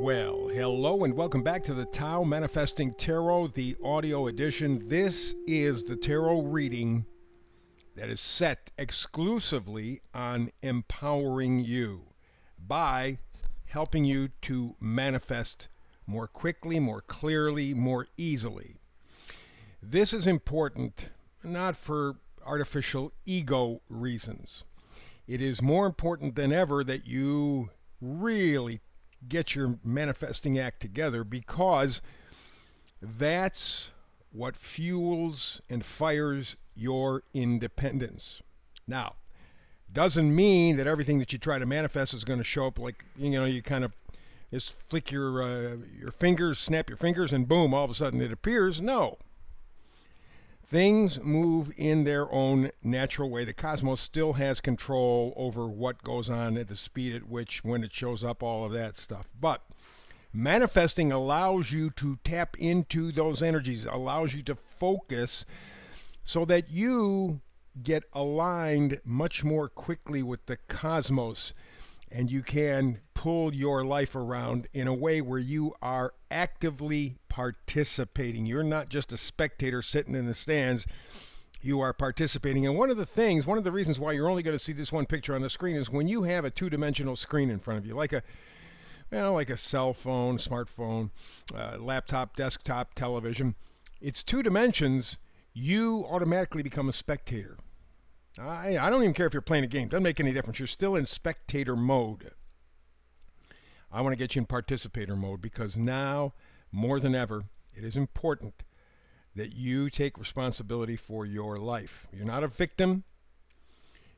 Well, hello and welcome back to the Tao Manifesting Tarot, the audio edition. This is the tarot reading that is set exclusively on empowering you by helping you to manifest more quickly, more clearly, more easily. This is important not for artificial ego reasons. It is more important than ever that you really get your manifesting act together, because that's what fuels and fires your independence. Now, doesn't mean that everything that you try to manifest is going to show up like, you kind of just flick your fingers, snap your fingers, and boom, all of a sudden it appears. No. Things move in their own natural way. The cosmos still has control over what goes on at the speed at which, when it shows up, all of that stuff. But manifesting allows you to tap into those energies, allows you to focus so that you get aligned much more quickly with the cosmos, and you can pull your life around in a way where you are actively participating. You're not just a spectator sitting in the stands. You are participating. And one of the reasons why you're only going to see this one picture on the screen is when you have a two-dimensional screen in front of you, like a cell phone, smartphone, laptop, desktop, television. It's two dimensions. You automatically become a spectator. I don't even care if you're playing a game. Doesn't make any difference. You're still in spectator mode. I want to get you in participator mode, because now, more than ever, it is important that you take responsibility for your life. You're not a victim.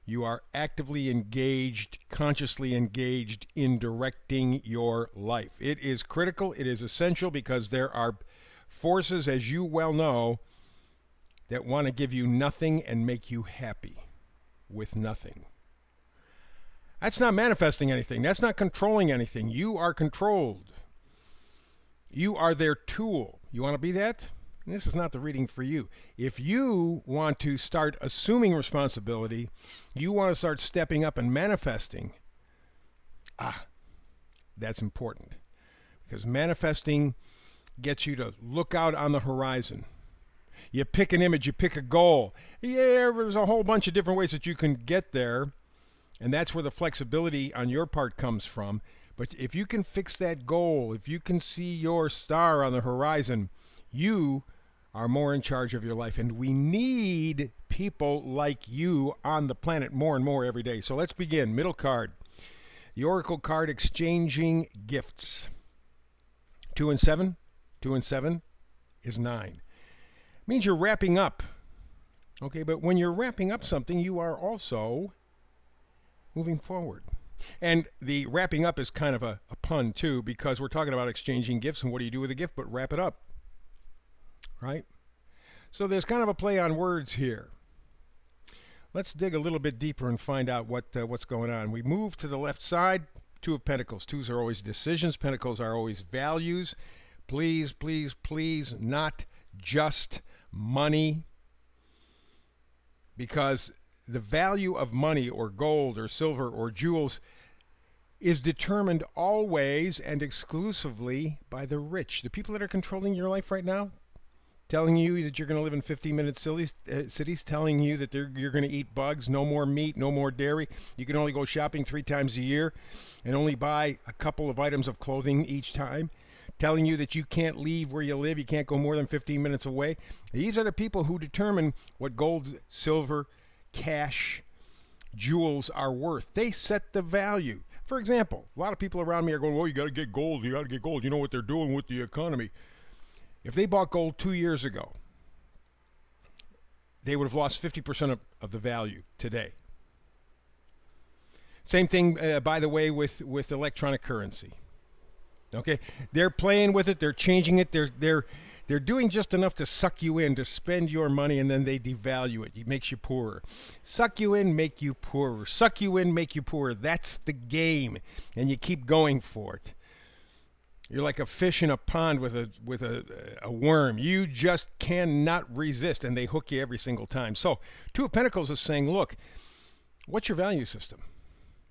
You are actively engaged, consciously engaged in directing your life. It is critical. It is essential, because there are forces, as you well know, that want to give you nothing and make you happy with nothing. That's not manifesting anything. That's not controlling anything. You are controlled. You are their tool. You want to be that? This is not the reading for you. If you want to start assuming responsibility, you want to start stepping up and manifesting, that's important. Because manifesting gets you to look out on the horizon. You pick an image, you pick a goal. Yeah, there's a whole bunch of different ways that you can get there, and that's where the flexibility on your part comes from. But if you can fix that goal, if you can see your star on the horizon, you are more in charge of your life. And we need people like you on the planet more and more every day. So let's begin. Middle card. The Oracle card, Exchanging Gifts. 2 and 7. 2 and 7 is 9. Means you're wrapping up. Okay, but when you're wrapping up something, you are also moving forward. And the wrapping up is kind of a pun too, because we're talking about exchanging gifts, and what do you do with a gift but wrap it up, right? So there's kind of a play on words here. Let's dig a little bit deeper and find out what's going on. We move to the left side. 2 of Pentacles. 2s are always decisions. Pentacles are always values. Please, please, please, not just money, because the value of money or gold or silver or jewels is determined always and exclusively by the rich. The people that are controlling your life right now, telling you that you're going to live in 15-minute cities, telling you that you're going to eat bugs, no more meat, no more dairy. You can only go shopping 3 times a year and only buy a couple of items of clothing each time. Telling you that you can't leave where you live, you can't go more than 15 minutes away. These are the people who determine what gold, silver, cash, jewels are worth. They set the value. For example, a lot of people around me are going, well, you got to get gold, you got to get gold. You know what they're doing with the economy. If they bought gold 2 years ago, they would have lost 50% of the value today. Same thing, by the way, with electronic currency. Okay, they're playing with it. They're changing it. They're doing just enough to suck you in, to spend your money, and then they devalue it. It makes you poorer. Suck you in, make you poorer. Suck you in, make you poorer. That's the game, and you keep going for it. You're like a fish in a pond with a worm. You just cannot resist, and they hook you every single time. So, 2 of Pentacles is saying, look, what's your value system?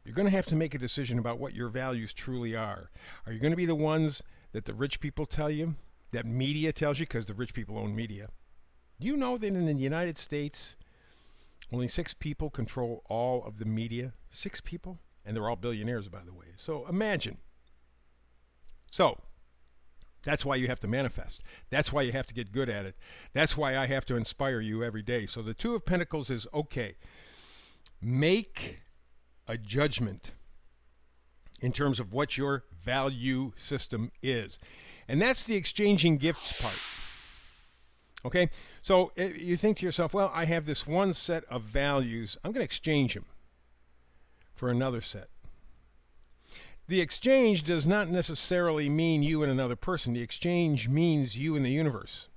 You're going to have to make a decision about what your values truly are. Are you going to be the ones that the rich people tell you, that media tells you, because the rich people own media? You know that in the United States, only 6 people control all of the media? 6 people? And they're all billionaires, by the way. So imagine. So, that's why you have to manifest. That's why you have to get good at it. That's why I have to inspire you every day. So the Two of Pentacles is, okay, make a judgment in terms of what your value system is. And that's the exchanging gifts part. Okay? So you think to yourself, well, I have this one set of values. I'm going to exchange them for another set. The exchange does not necessarily mean you and another person. The exchange means you and the universe.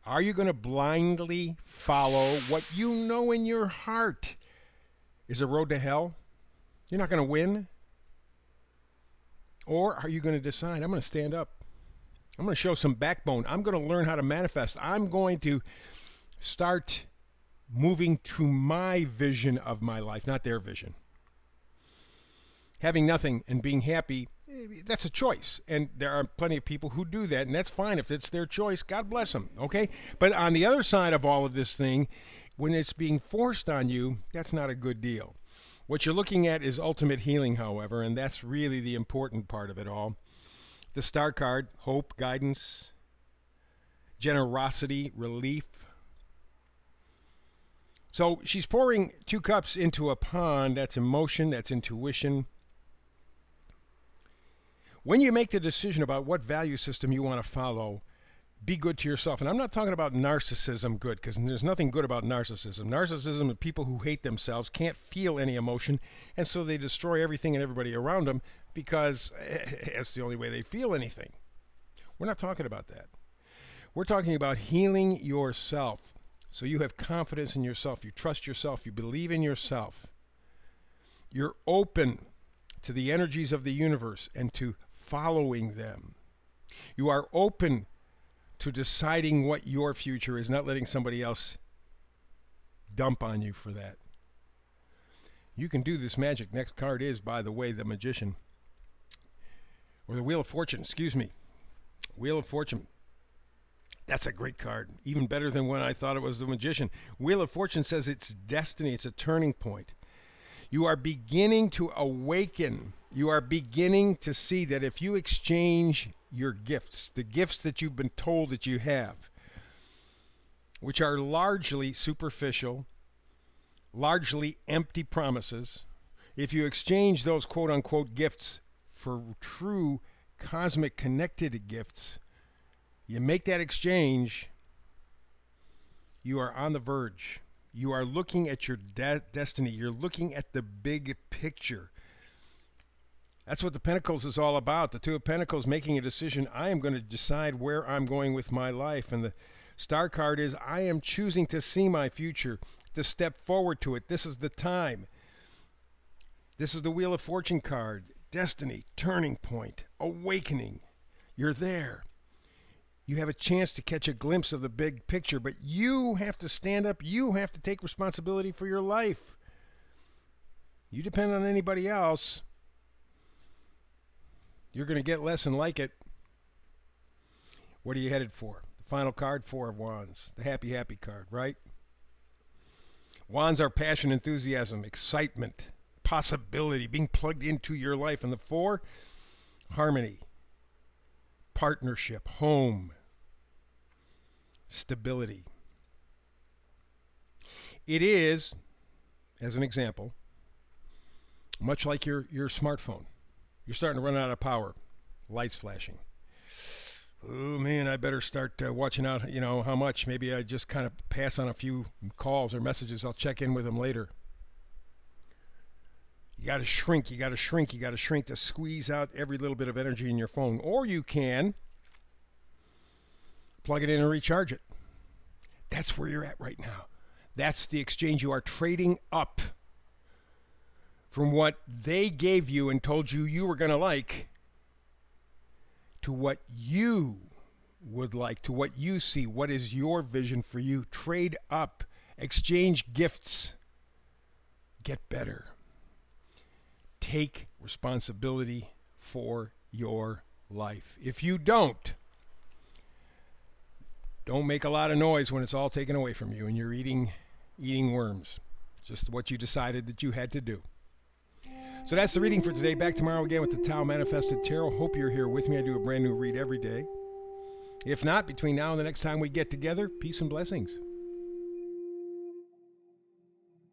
Are you going to blindly follow what you know in your heart is a road to hell? You're not going to win? Or are you going to decide, I'm going to stand up. I'm going to show some backbone. I'm going to learn how to manifest. I'm going to start moving to my vision of my life, not their vision. Having nothing and being happy, that's a choice. And there are plenty of people who do that, and that's fine. If it's their choice, God bless them, okay? But on the other side of all of this thing, when it's being forced on you, that's not a good deal. What you're looking at is ultimate healing, however, and that's really the important part of it all. The Star card, hope, guidance, generosity, relief. So she's pouring 2 cups into a pond. That's emotion, that's intuition. When you make the decision about what value system you want to follow, be good to yourself. And I'm not talking about narcissism good, because there's nothing good about narcissism. Narcissism is people who hate themselves, can't feel any emotion, and so they destroy everything and everybody around them because it's the only way they feel anything. We're not talking about that. We're talking about healing yourself so you have confidence in yourself, you trust yourself, you believe in yourself. You're open to the energies of the universe and to following them. You are open to deciding what your future is, not letting somebody else dump on you for that. You can do this magic. Next card is, by the way, the Magician. Or the Wheel of Fortune, excuse me. Wheel of Fortune. That's a great card. Even better than when I thought it was the Magician. Wheel of Fortune says it's destiny. It's a turning point. You are beginning to awaken. You are beginning to see that if you exchange your gifts, the gifts that you've been told that you have, which are largely superficial, largely empty promises, if you exchange those quote-unquote gifts for true cosmic connected gifts, you make that exchange, you are on the verge. You are looking at your destiny. You're looking at the big picture. That's what the Pentacles is all about. The Two of Pentacles making a decision. I am going to decide where I'm going with my life. And the Star card is, I am choosing to see my future, to step forward to it. This is the time. This is the Wheel of Fortune card. Destiny, turning point, awakening. You're there. You have a chance to catch a glimpse of the big picture, but you have to stand up. You have to take responsibility for your life. You depend on anybody else, you're going to get less and like it. What are you headed for? The final card, 4 of Wands. The happy, happy card, right? Wands are passion, enthusiasm, excitement, possibility, being plugged into your life. And the 4, harmony, partnership, home, stability. It is, as an example, much like your smartphone. You're starting to run out of power. Lights flashing. Oh, man, I better start watching out, how much. Maybe I just kind of pass on a few calls or messages. I'll check in with them later. You got to shrink to squeeze out every little bit of energy in your phone. Or you can plug it in and recharge it. That's where you're at right now. That's the exchange. You are trading up from what they gave you and told you you were going to like to what you would like, to what you see. What is your vision for you? Trade up. Exchange gifts. Get better. take responsibility for your life. If you don't make a lot of noise when it's all taken away from you and you're eating worms. Just what you decided that you had to do. So that's the reading for today. Back tomorrow again with the Tao Manifested Tarot. Hope you're here with me. I do a brand new read every day. If not, between now and the next time we get together, peace and blessings.